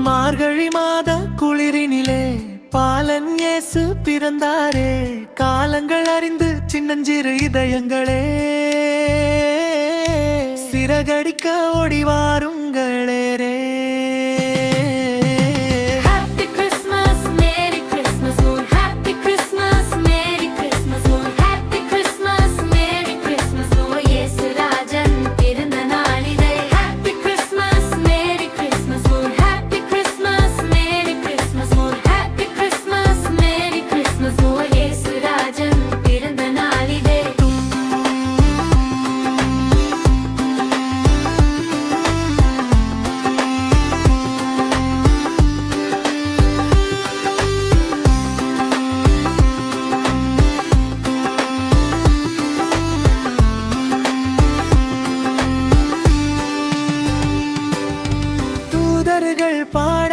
மார்கழி மாத குளிரினிலே பாலன் இயேசு பிறந்தாரே. காலங்கள் அறிந்து சின்னஞ்சிறு இதயங்களே சிறகடிக்க ஓடி வாருங்களே. தூதர்கள் பாட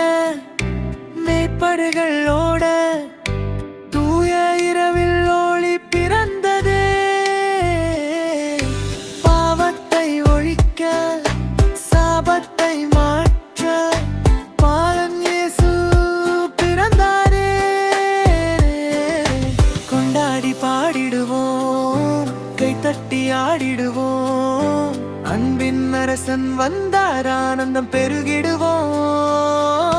மேற்படுகள் ஓட தூய இரவில் ஒளி பிறந்ததே. பாவத்தை ஒழிக்க சாபத்தை மாற்ற பாலன் இயேசு பிறந்தாரே. கொண்டாடி பாடிடுவோம், கைத்தட்டி ஆடிடுவோம், அன்பின் அரசன் வந்தார், ஆனந்தம் பெருகிடுவோம்.